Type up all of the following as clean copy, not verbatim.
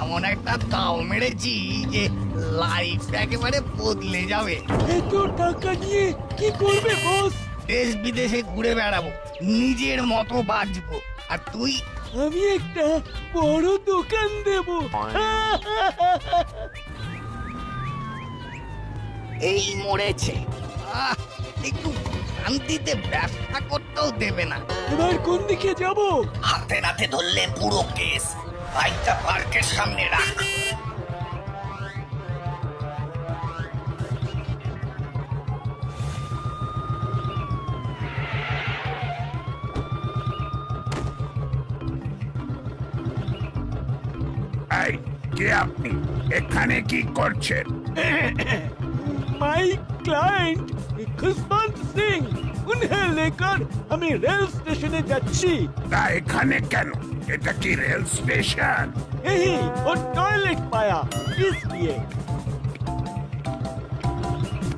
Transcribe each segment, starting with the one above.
এমন একটা দাও মেরেছি যে লাইফ একেবারে বদলে যাবে। এত টাকা নিয়ে কি করবে বস? দেশ বিদেশে ঘুরে বেড়াবো, নিজের মতো বাঁচবো। আর তুই? আমি একটা বড় দোকান দেব। এই মরেছে। একটু শান্তিতে ব্যবসা করতেও দেবে না। এবার কোন দিকে যাব? হাতে নাতে ধরলে পুরো কেস। বাইকটা পার্কের সামনে রাখ। এই কে আপনি? এখানে কি করছেন? মাই ক্লায়েন্ট খুশবন্ত সিং, উन्हें लेकर আমি রেল স্টেশনে যাচ্ছি। তা এখানে কেন? এটা কি রেল স্টেশন? यही वो टॉयलेट पाया इसलिए।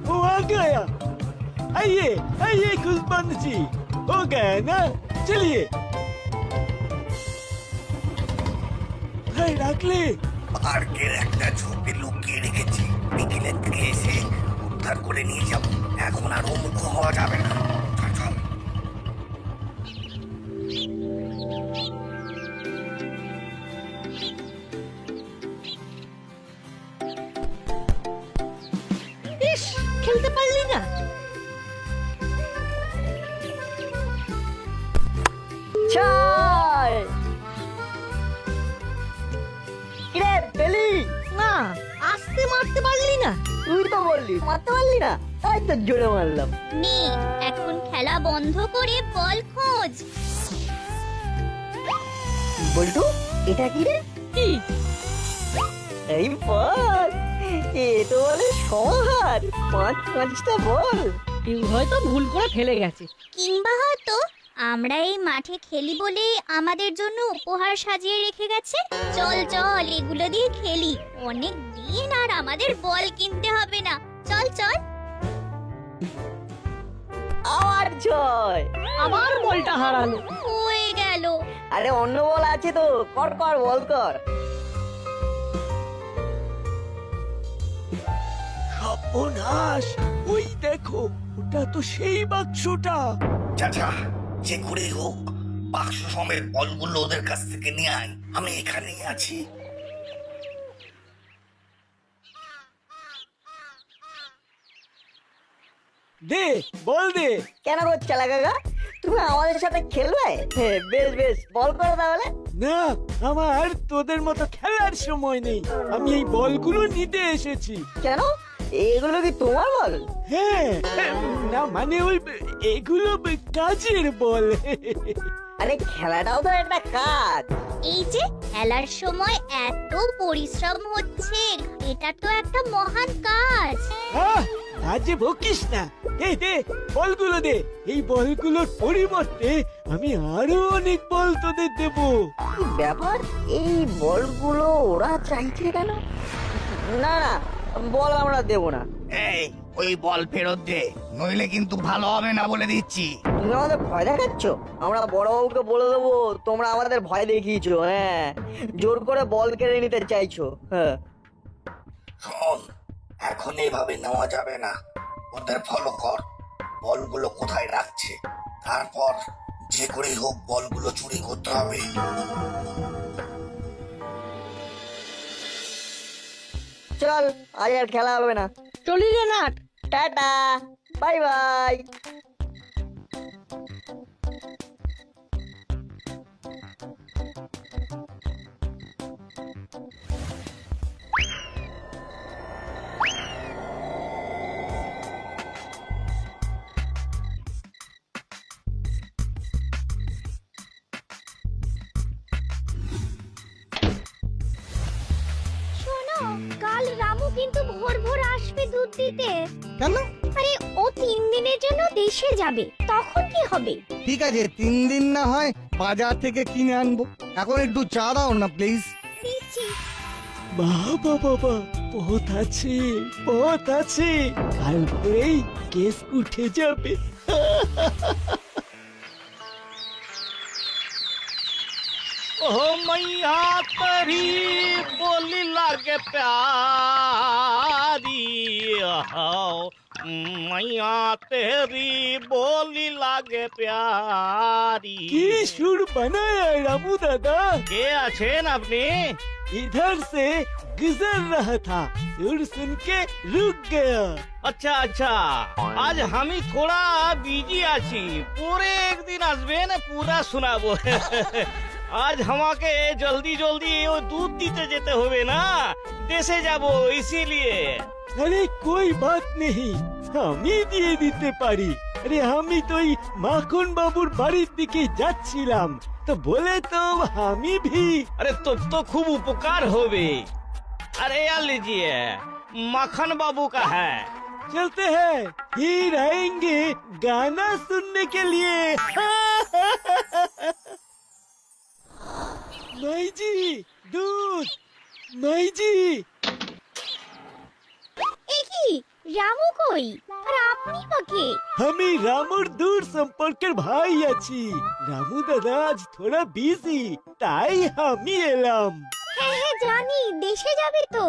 वो आ गया। आइए आइए खुशबंद जी, हो गया ना? चलिए। রাখলে পার্কের একটা ঝোপে লুকিয়ে রেখেছি, বিকেলের দিকে এসে উদ্ধার করে নিয়ে যাব। এখন আর মুখ হওয়া যাবে না। চল চল। ইস, খেলতে পারলি না? চল কিরে পেলি না, আসতে মারতে পারলি না? তুই তো বললি মারতে পারলি না, তাই তো জোরে মারলাম। নে এখন খেলা বন্ধ করে বল খোঁজ। বল্টু এটা কি রে? কি? এই বল, এ তো বলে সমাহার, পাঁচটা বল। কেউ হয়তো ভুল করে ফেলে গেছে। কিংবা হয়তো আমরা এই মাঠে খেলি বলেই আমাদের জন্য উপহার সাজিয়ে রেখে গেছে। চল চল এগুলো দিয়ে খেলি, অনেক দিন আর আমাদের বল কিনতে হবে না। চল চল। আবার জয়, আবার বলটা হারালো। হয়ে গেল। আরে অন্য বল আছে তো, কর কর বল কর। সর্বনাশ, ওই দেখো, ওটা তো সেই বাক্সটা। চাচা, যে করেই হোক বাক্স সমেত বলগুলো ওদের কাছ থেকে নিয়ে আয়। আমি এখানেই আছি। দে বল দে। কেন করছে কাকা? তুমি আমাদের সাথে খেলবে? বেশ বেশ, বল করো তাহলে। না, আমার তোদের মতো খেলার সময় নেই। আমি এই বলগুলো নিতে এসেছি। কেন, এগুলো কি তোমার বল? হ্যাঁ, না মানে ওই এগুলো কাজের বল। আরে খেলাটাও তো একটা কাজ। এই যে খেলার সময় এত পরিশ্রম হচ্ছে, এটা তো একটা মহান কাজ। আজে বকিস না। এই দে বলগুলো দে। এই বলগুলোর পরিবর্তে আমি আরো অনেক বল তোদের দেব। কি ব্যাপার, এই বলগুলো ওরা চাইছে কেন? না না, বল আমরা দেব না। এই, ওই বল ফেরত দে, নইলে কিন্তু ভালো হবে না বলে দিচ্ছি। তুমি আমাদের ভয় দেখাচ্ছ? আমরা বড়বাবুকে বলে দেবো তোমরা আমাদের ভয় দেখিয়েছো। হ্যাঁ, জোর করে বল কেড়ে নিতে চাইছো। হ্যাঁ শোন, এখন এইভাবে নেওয়া যাবে না। ওদের ফলো কর, বলগুলো কোথায় রাখছে, তারপর যে করেই হোক বলগুলো চুরি করতে হবে। চল, আজ আর খেলা হবে না। চলি রে নাট। Tata, bye bye. শোনো, কাল রামু কিন্তু ভোর ভোর আসবে দুধ দিতে। কেন? আরে ও 3 দিনের জন্য দেশে যাবে, তখন কি হবে? ঠিক আছে, 3 দিন না হয় বাজার থেকে কিনে আনবো। এখন একটু চা দাও না প্লিজ। দিচ্ছি। বাবা বাবা, পথ আছে, পথ আছে। কাল করেই কেস উঠে যাবে। ओ मैया तेरी बोली लागे प्यारी मैया तेरी बोली लागे प्यारी। की सुर बनाया रामू दादा? के आছেন আপনি? इधर से गुजर रहा था, सुर सुन के रुक गया। अच्छा अच्छा, आज हम ही थोड़ा बिजी আছি, পরে একদিন আসবেন পুরা শোনাবো। আজ আমাকে জলদি জলদি ও দুধ দিতে যেতে হবে না, দেশে যাব इसीलिए। अरे कोई बात नहीं, আমি দিয়ে দিতে পারি। আরে আমি তো এই মাখন বাবুর বাড়ির দিকে যাচ্ছিলাম, তো বলে তো আমি भी। अरे तो खूब उपकार होवे। अरे यार लीजिए, माखन बाबू का है। चलते हैं, फिर आएंगे गाना सुनने के लिए। माई जी दूध, माई जी। কি রামু কই? আর আপনি বাকে? আমি রামুর দূর সম্পর্কের ভাই আছি। রামু দাদা আজ থোড়া বিজি, তাই আমি এলাম। হ্যাঁ হ্যাঁ জানি, দেশে যাবে তো।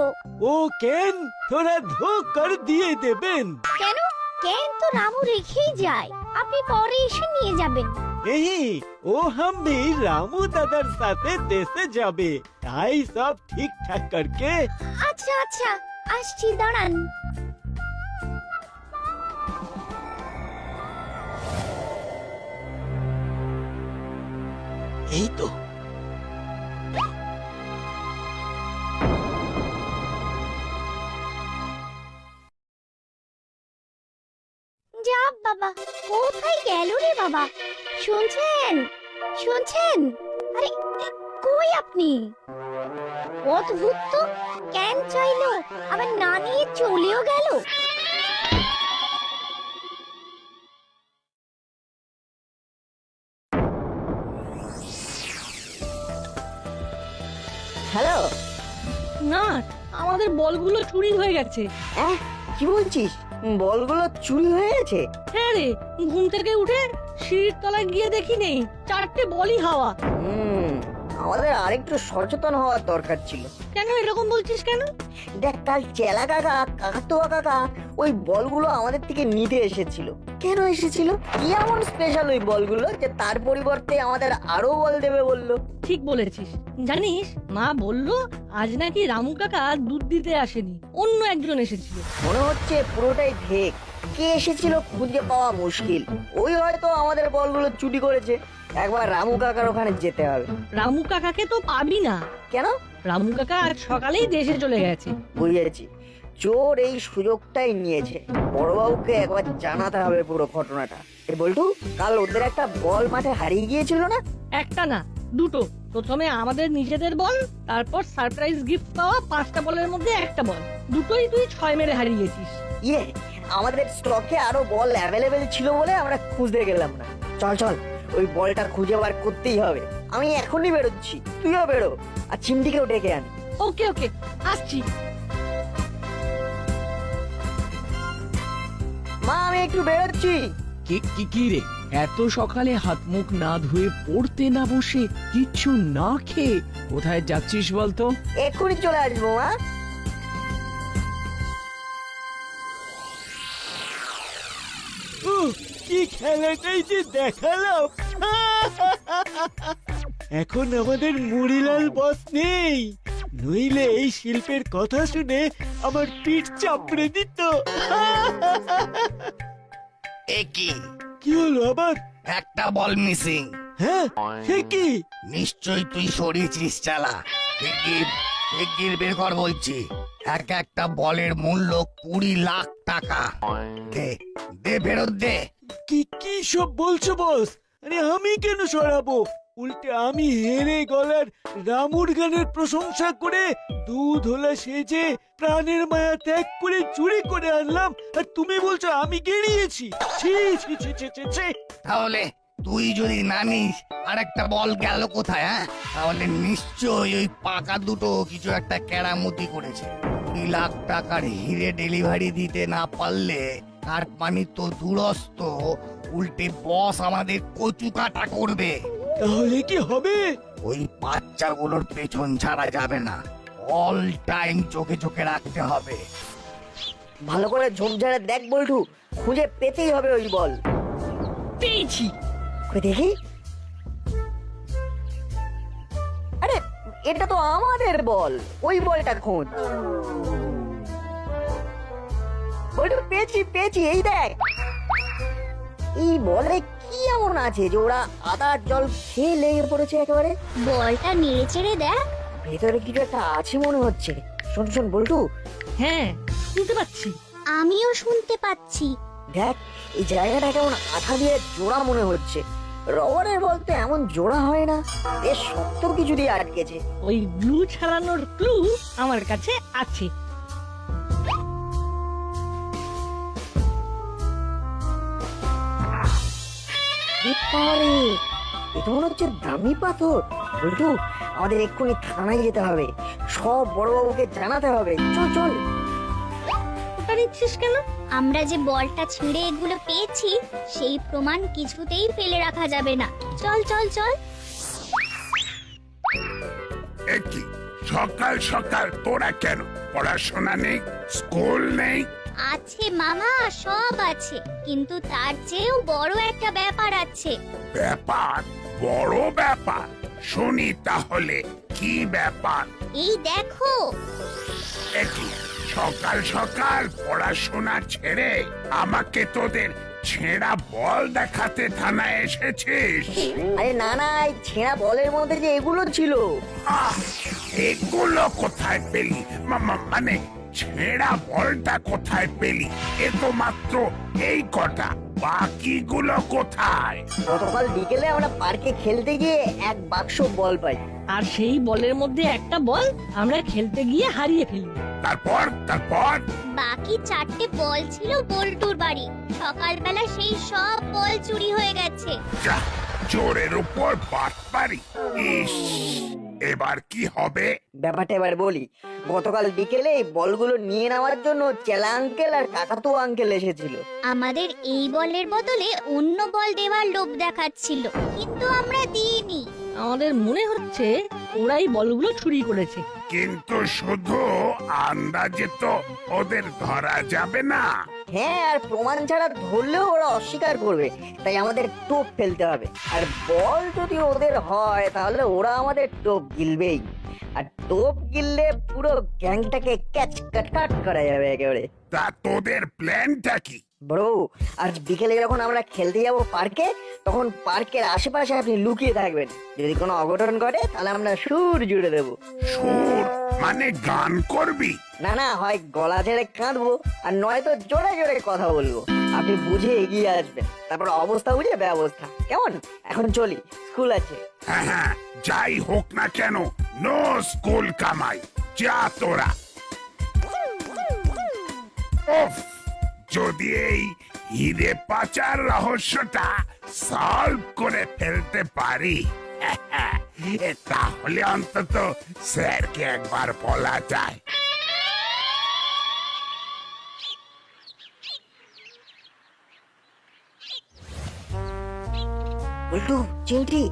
ও কেন থোড়া ধোকার দিয়ে দেবেন? কেন? কেন তো রামু রেখেই যায়, আপনি পরে এসে নিয়ে যাবেন। नहीं, ও আমি রামু দাদার সাথে দেশে যাবে, তাই সব ঠিকঠাক করকে। আচ্ছা আচ্ছা, আসছি, দাঁড়ান। এই তো যা বাবা, কোথায় গেল রে বাবা? শুনছেন শুনছেন? আরে কই আপনি? অদ্ভুত তো, কেন চাইলো আবার না নিয়ে চলেও গেল। হ্যালো। না, আমাদের বলগুলো চুরি হয়ে গেছে। কি বলছিস? বলগুলো চুরি হয়ে গেছে? হ্যাঁ রে, ঘুম থেকে উঠে সিঁড়ির তলায় গিয়ে দেখি নেই, 4টে বলই হাওয়া। আমাদের আরেকটু সচেতন হওয়ার দরকার ছিল। কেন এরকম বলছিস কেন? দেখ, কাল চেলা কাকা, কাকাতুয়া কাকা ওই বলগুলো আমাদের থেকে নিতে এসেছিল। কেন এসেছিল? কি এমন স্পেশাল ওই বলগুলো যে তার পরিবর্তে আমাদের আরো বল দেবে বললো? ঠিক বলেছিস। জানিস, মা বললো আজ নাকি রামু কাকা দুধ দিতে আসেনি, অন্য একজন এসেছিল। মনে হচ্ছে পুরোটাই ফেক। কে এসেছিল খুঁজে পাওয়া মুশকিল। ওই হয়তো আমাদের বলগুলো চুরি করেছে। একবার রামু কাকার ওখানে যেতে হবে। রামু কাকাকে তো পাবি না। কেন? রামু কাকা আজ সকালেই দেশে চলে গেছে। বুঝেছি, চোর এই সুযোগটাই নিয়েছে। বড়বাবুকে একবার জানাতে হবে পুরো ঘটনাটা। বলটু, কাল ওদের একটা বল মাঠে হারিয়ে গিয়েছিল না? একটা না, দুটো। প্রথমে আমাদের নিজেদের বল, তারপর সারপ্রাইজ গিফট পাওয়া 5টা বলের মধ্যে একটা বল। দুটোই তুই 6 মেরে হারিয়েছিস। ইয়ে, আমাদের স্টকে আরো বল অ্যাভেলেবেল ছিল বলে আমরা খুঁজতে গেলাম না। চল চল, ওই বলটা খুঁজে বার করতেই হবে। আমি এখনই বেরোচ্ছি, তুইও বেরো, আর চিমটিকেও ডেকে আন। ওকে ওকে, আসছি। মা, আমি একটু বেরোচ্ছি। কি রে, এত সকালে হাত মুখ না ধুয়ে পড়তে না বসে কিচ্ছু না খেয়ে কোথায় যাচ্ছিস বলতো? এক্ষুনি চলে আসবো মা। কি খেলাটাই যে দেখালাম। এখন আমাদের মুড়িলাল বস নেই, নইলে এই শিল্পের কথা শুনে আমার পিঠ চাপড়ে দিত। কি হলো আবার? একটা বল মিসিং। হ্যাঁ, সে কি? নিশ্চয়ই তুই সরিয়েছিস চালা। শিগগির বের কর বলছি। একটা বলের মূল্য 20 লাখ টাকা। দে ফেরত দে। কি সব বলছো বস? আরে আমি কেন সরাবো? উল্টে আমি হেরে গলার রামুর গানের প্রশংসা করে দুধ হলা সেজে প্রাণের মায়া ত্যাগ করে চুরি করে আনলাম, আর তুমি বলছো আমি গেড়িয়েছি? ছি ছি ছি ছি ছি ছি। তাহলে তুই যদি না নিস আর একটা বল গেল কোথায়? তাহলে নিশ্চয়ই ওই পাকা দুটো কিছু একটা কেরামতি করেছে। 2 লাখ টাকার হিরে ডেলিভারি দিতে না পারলে তার পানি তো দূরস্থ, উল্টে বস আমাদের কচু কাটা করবে। তাহলে কি হবে? ওই বাচ্চাগুলোর পেছন ছাড়া যাবে না, অল টাইম চোখে চোখে রাখতে হবে। ভালো করে ঝোপঝাড়ে দেখ বল্টু, খুঁজে পেতেই হবে ওই বল। পেয়েছি। কই দেখি। আরে এটা তো আমাদের বল, ওই বলটা খোঁজ। বল্টু পেয়েছি পেয়েছি, এই দেখ। এই বলে কি এমন আছে যে ওরা আদার জল খেয়ে লেগে পড়েছে একেবারে? বলটা নেড়ে চেড়ে দেখ। ভেতরে কিছু একটা আছে মনে হচ্ছে। শোন শোন বল্টু, হ্যাঁ, শুনতে পাচ্ছি। আমিও শুনতে পাচ্ছি। দেখ এই জায়গাটা কেমন আঠা দিয়ে জোড়া মনে হচ্ছে। রবারের বল তো এমন জোড়া হয় না, বেশ শক্ত কিছু দিয়ে আটকেছে। ওই গ্লু ছাড়ানোর ক্লু আমার কাছে আছে। পারে, এটা মনে হচ্ছে দামি পাথর। বল্টু আমাদের এক্ষুনি থানায় যেতে হবে, সব বড়বাবুকে জানাতে হবে। চল চল। ওটা নিচ্ছিস কেন? আমরা যে বলটা ছিঁড়ে এগুলো পেয়েছি সেই প্রমাণ কিছুতেই ফেলে রাখা যাবে না। চল চল চল। একই সকাল সকাল তোরা কেন? পড়াশোনা নেই, স্কুল নেই? আছে মামা, সব আছে, কিন্তু তার চেয়েও বড় একটা ব্যাপার আছে। ব্যাপার? বড় ব্যাপার? শুনি তাহলে কি ব্যাপার? এই দেখো। একই সকাল সকাল পড়াশোনা ছেড়ে আমাকে তোদের ছেঁড়া বল দেখাতে থানায় এসেছিস? আরে না না, এই ছেঁড়া বলের মধ্যে যে এগুলো ছিল। আহ, এগুলো কোথায় পেলি? মানে ছেঁড়া বলটা কোথায় পেলি? এ তো মাত্র এই কটা, বাকিগুলো কোথায়? গতকাল বিকেলে আমরা পার্কে খেলতে গিয়ে এক বাক্স বল পাই। আর সেই বলের মধ্যে একটা বল আমরা খেলতে গিয়ে হারিয়ে ফেলি। তারপর তারপর বাকি 4টে বল ছিল বল্টুর বাড়ি। সকালবেলা সেই সব বল চুরি হয়ে গেছে। যা, চোরের উপর বাটপারি! ইস, এবার কি হবে? ব্যাপারটা এবার বলি। গতকাল বিকেলে এই বলগুলো নিয়ে নেওয়ার জন্য চেলা আঙ্কেল আর কাকাতু আঙ্কেল এসেছিল। আমাদের এই বলের বদলে অন্য বল দেওয়ার লোভ দেখাচ্ছিল, কিন্তু আমরা দিইনি। আমাদের মনে হচ্ছে ওরাই বলগুলো চুরি করেছে। কিন্তু শুধু আন্দাজে তো ওদের ধরা যাবে না। হ্যাঁ, আর প্রমাণ ছাড়া ধরলেও ওরা অস্বীকার করবে, তাই আমাদের টোপ ফেলতে হবে। আর বল যদি ওদের হয় তাহলে ওরা আমাদের টোপ গিলবেই। আর টোপ গিললে পুরো গ্যাংটাকে ক্যাচ কাট করা যাবে একেবারে। তা তোদের প্ল্যানটা কি? ব্রো, আজ বিকেলে যখন আমরা খেলতে যাব পার্কে, তখন পার্কের আশেপাশে আপনি লুকিয়ে থাকবেন। যদি কোনো অঘটন ঘটে তাহলে আমরা সুর জুড়ে দেবো। সুর মানে গান করবি? না না, হয় গলা ঝেড়ে কাঁদবো, আর নয়তো জোরে জোরে কথা বলবো। আপনি বুঝে এগিয়ে আসবেন, তারপর অবস্থা বুঝে ব্যবস্থা। কেমন? এখন চলি, স্কুল আছে। হ্যাঁ হ্যাঁ, যাই হোক না কেন, নো স্কুল কামাই। যা তোরা। উফ, যদি এই হিরে পাচার রহস্যটা সলভ করে ফেলতে পারি, তাহলে অন্তত স্যারকে একবার বলা যায়। উল্টু, চিমটি,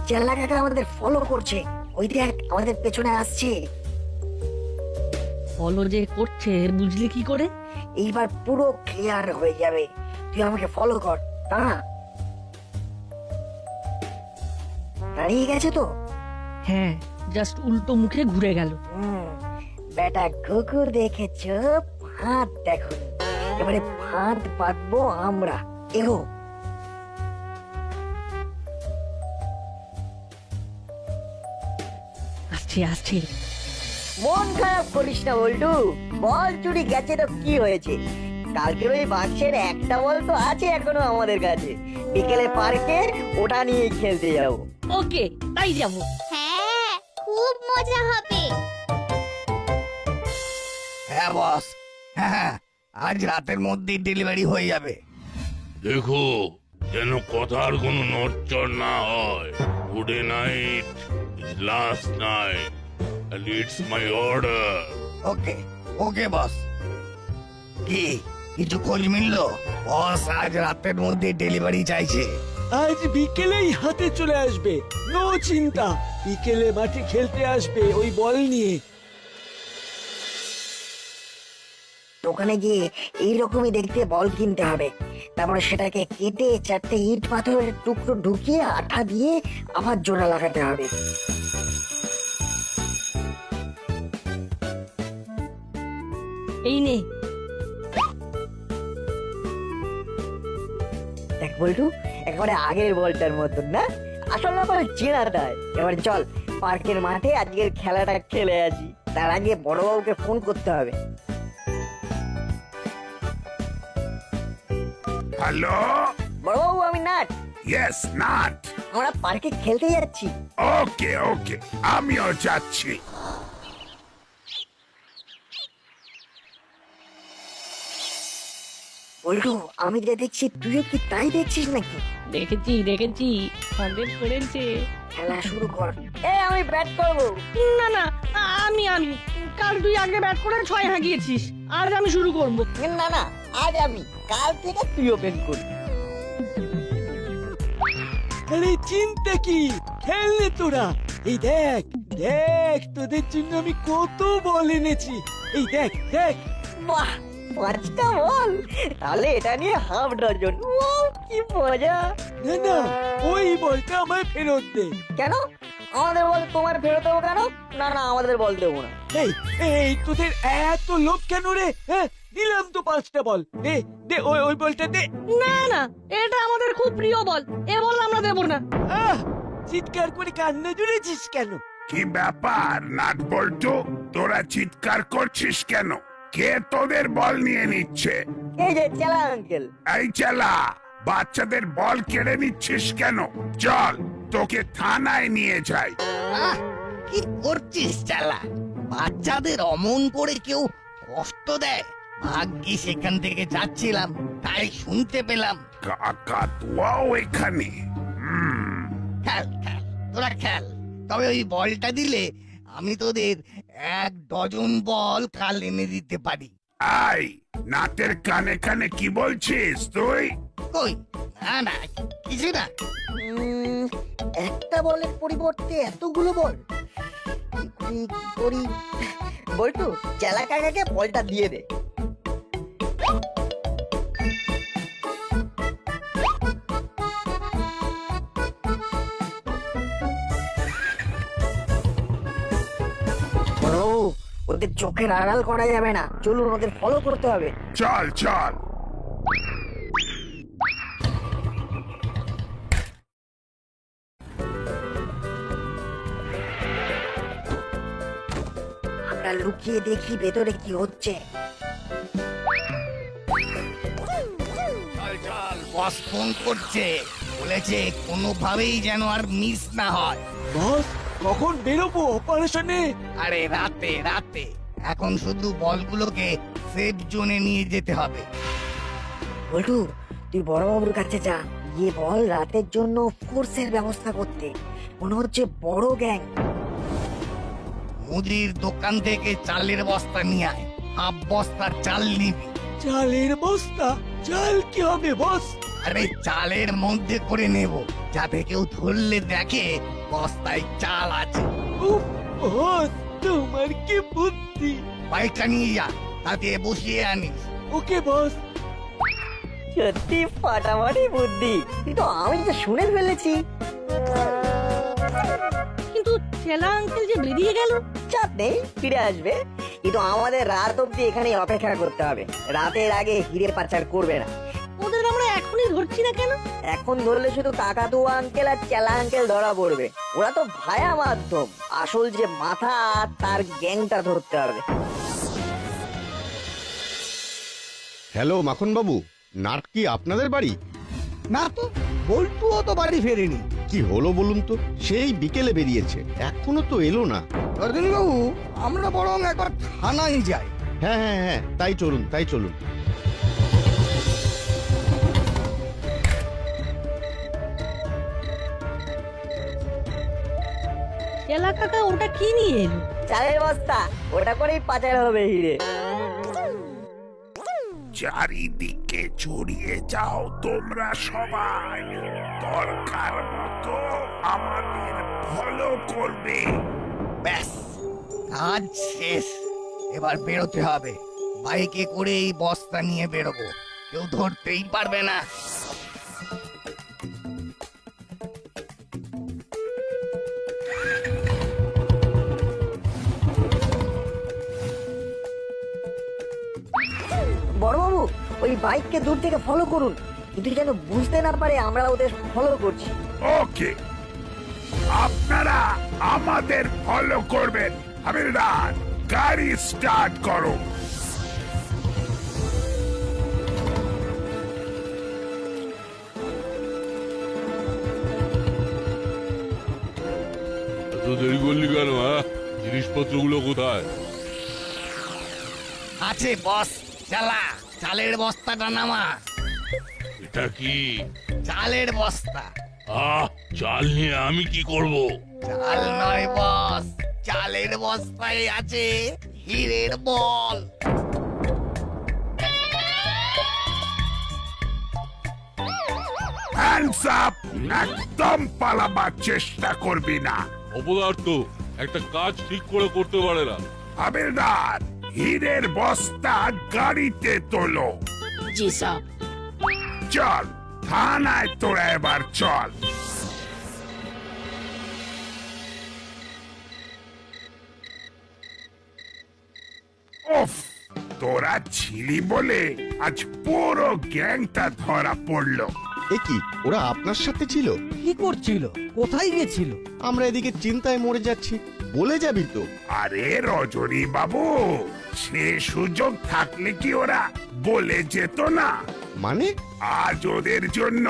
চেল্লা কাকা আমাদের ফলো করছে। ওই দেখ, আমাদের পেছনে আসছে। ফলো যে করছে বুঝলি কি করে? এইবার পুরো ক্লিয়ার হয়ে যাবে। তুই আমাকে ফলো কর। দাঁড়া, দাঁড়িয়ে গেছে তো? হ্যাঁ, জাস্ট উল্টো মুখে ঘুরে গেল। বেটা কুকুর দেখেছ, ফাঁদ দেখো। এবারে ফাঁদ পাতবো আমরা। এগো। আসছে আসছে। মন খারাপ করিস না বল্টু, বল চুরি গেছে তো কি হয়েছে? কালকের ওই বাক্সের একটা বল তো আছে এখনো আমাদের কাছে। বিকেলে পার্কে ওটা নিয়ে খেলতে যাবো। ওকে, তাই যাবো। হ্যাঁ, খুব মজা হবে। হ্যাঁ বস, হ্যাঁ, আজ রাতের মধ্যেই ডেলিভারি হয়ে যাবে। দেখো যেন কথার কোনো নড়চড় না হয়। Today night is last night and it's my order. ওকে ওকে বস। কি কিছু খোঁজ মিললো? বস আজ রাতের মধ্যে ডেলিভারি চাইছে। আজ বিকেলেই হাতে চলে আসবে, নো চিন্তা। বিকেলে মাঠে খেলতে আসবে ওই বল নিয়ে। দোকানে গিয়ে এইরকমই দেখতে বল কিনতে হবে, তারপরে সেটাকে কেটে 4টে ইট পাথরের টুকরো ঢুকিয়ে আঠা দিয়ে আবার জোড়া লাগাতে হবে। এই নে। দেখ বল্টু, একেবারে আগের বলটার মতন না? আসল ব্যাপার চেনা দেয়। এবার চল পার্কের মাঠে আজকের খেলাটা খেলে আসি। তার আগে বড়বাবুকে ফোন করতে হবে। হ্যালো, বড়বাবু, আমি নাট। Yes nut. আমরা পার্কে খেলতে যাচ্ছি। ওকে ওকে, আমিও যাচ্ছি। বল্টু, আমি যা দেখছি তুইও কি তাই দেখছিস নাকি? দেখেছি ফান্ডেড করেছে। খেলা শুরু কর। আমি ব্যাট করবো। না না, আমি কাল তুই আগে ব্যাট করে 6 হাঁকিয়েছিস, আজ আমি শুরু করব। না না, আজ আমি, কাল থেকে তুই ওপেন করবি। আরে চিন্তা কি, খেললে তোরা। এই দেখ দেখ, তোদের জন্য আমি কত বল এনেছি। এই দেখ দেখ। বাহ, 5টা বল, তাহলে এটা নিয়ে হাফ ডজন। ও কি মজা। না না, ওই বলটা আমায় ফেরত দে। কেন আমাদের বল তোমার ফেরত দেবো কেন? না না, আমাদের বল দেবো না। এই এই তোদের এত লোভ কেন রে? হ্যাঁ, দিলাম তো 5টা বল। দে দে, ওই বলটা দে। না না, এটা আমাদের খুব প্রিয় বল, এ বল আমরা দেব না। আহ, চিৎকার করে কান্না জুড়েছিস কেন? কি ব্যাপার নাট বল্টু, তোরা চিৎকার করছিস কেন? কে তোদের বল নিয়ে নিচ্ছে? এই যে চালা আঙ্কেল। এই চেলা, বাচ্চাদের বল কেড়ে নিচ্ছিস কেন? চল তোকে থানায় নিয়ে যাই। আহ, কি করছিস চালা? বাচ্চাদের অমন করে কেউ কষ্ট দেয়? ভাগ্যি সেখান থেকে যাচ্ছিলাম, তাই শুনতে পেলাম। কাকা তোয়াও এখানে? খেল খেল, তোরা খেল। তবে ওই বলটা দিলে আমি তোদের 1 ডজন বল কাল এনে দিতে পারি। আই, নাটের কানে কানে কি বলছিস তুই? কই, না না, কিছু না। একটা বলের পরিবর্তে এতগুলো বল? কি করি? বল্টু, চেলা কাকাকে বলটা দিয়ে দে। ওদের চোখের আড়াল করা যাবে না, চলুন ওদের ফলো করতে হবে। চল চল। আমরা লুকিয়ে দেখি ভেতরে কি হচ্ছে। চল চল, বস ফোন করছে, বলেছে কোনোভাবেই যেন আর মিস না হয়। বস, কখন বেরোবো অপারেশনে? আরে রাতে রাতে, এখন শুধু বলগুলোকে সেফ জোনে নিয়ে যেতে হবে। বল্টু, তুই বড়বাবুর কাছে যা, গিয়ে বল রাতের জন্য ফোর্সের ব্যবস্থা করতে। মনে হচ্ছে বড় গ্যাং। মুদির দোকান থেকে চালের বস্তা নিয়ে আয়, 1/2 বস্তা চাল নিবি। চালের বস্তা? চাল কি হবে বস? আরে চালের মধ্যে করে নেব, যাতে কেউ ধরলে দেখে বস্তায় চাল আছে। উফ, বস তোমার কি বুদ্ধি। বাইকটা নিয়ে যা, তাতে বসিয়ে আনিস। ওকে বস। সত্যি ফাটাফাটি বুদ্ধি, কিন্তু আমি তো শুনে ফেলেছি। কিন্তু চেলা আঙ্কেল যে বেরিয়ে গেল। চাপ নেই, ফিরে আসবে, কিন্তু আমাদের রাত অব্দি এখানে অপেক্ষা করতে হবে। রাতের আগে হিরে পাচার করবে না। ওদের আমরা এখনই ধরছি না কেন? এখন ধরলে শুধু কাকাতুয়া আঙ্কেল আর চেলা আঙ্কেল ধরা পড়বে। ওরা তো ভায়া মাধ্যম, আসল যে মাথা তার গ্যাংটা ধরতে হবে। হ্যালো মাখন বাবু, নাট কি আপনাদের বাড়ি? না তো, বল্টুও তো বাড়ি ফেরেনি। কি হলো বলুন তো, সেই বিকেলে বেরিয়েছে, এখনো তো এলো না। রজনী বাবু, আমরা বরং একবার থানায় যাই। হ্যাঁ হ্যাঁ হ্যাঁ, তাই চলুন তাই চলুন। চেলা কাকা ওটা কি নিয়ে এলো? চালের বস্তা, ওটা করেই পাচার হবে হিরে। চারিদিকে ছড়িয়ে যাও তোমরা সবাই, দরকার মতো আমাদের ফলো করবে। ব্যাস, কাজ শেষ। এবার বেরোতে হবে। বাইকে করে এই বস্তা নিয়ে বেরোবো, কেউ ধরতেই পারবে না। বড়বাবু, ওই বাইককে দূর থেকে ফলো করুন, কিন্তু যেন বুঝতে না পারে আমরা ওদের ফলো করছি। ওকে, আপনারা আমাদের ফলো করবেন। হাবিলদার, গাড়ি স্টার্ট করো। এত দেরি করলি কেন? জিনিসপত্রগুলো কোথায়? আছে বস, চালা। চালের বস্তাটা নামা। এটা কি? চালের বস্তা। চাল নিয়ে আমি কি করব? চাল নয় বস, চালের বস্তায় আছে হীরের বল। Hands up! একদম পালাবার চেষ্টা করবি না। অপদার্থ একটা কাজ ঠিক করে করতে পারে না। হাবিলদার, হীরের বস্তা গাড়িতে তোলো। জি স্যার। চল, থানায় তোরা এবার চল। উফ, তোরা ছিলি বলে আজ পুরো গ্যাংটা ধরা পড়লো। এ কি, ওরা আপনার সাথে ছিল? কি করছিল? কোথায় গেছিল? আমরা এদিকে চিন্তায় মরে যাচ্ছি। বলে যাবি তো? আরে রজনী বাবু, সে সুযোগ থাকলে কি ওরা বলে যেত না? মানে? আজ ওদের জন্য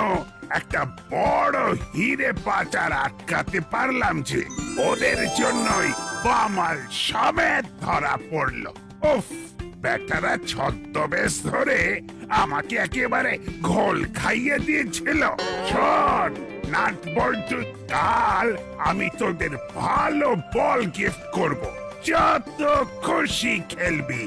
একটা বড় হিরে পাচার আটকাতে পারলাম যে ওদের জন্যই বামাল সমেত ধরা পড়লো। উফ, বেটারা ছদ্মবেশ ধরে আমাকে একেবারে ঘোল খাইয়ে দিয়েছিল। শোন নাট বল্টু, কাল আমি তোদের ভালো বল গিফট করব, যত খুশি খেলবি।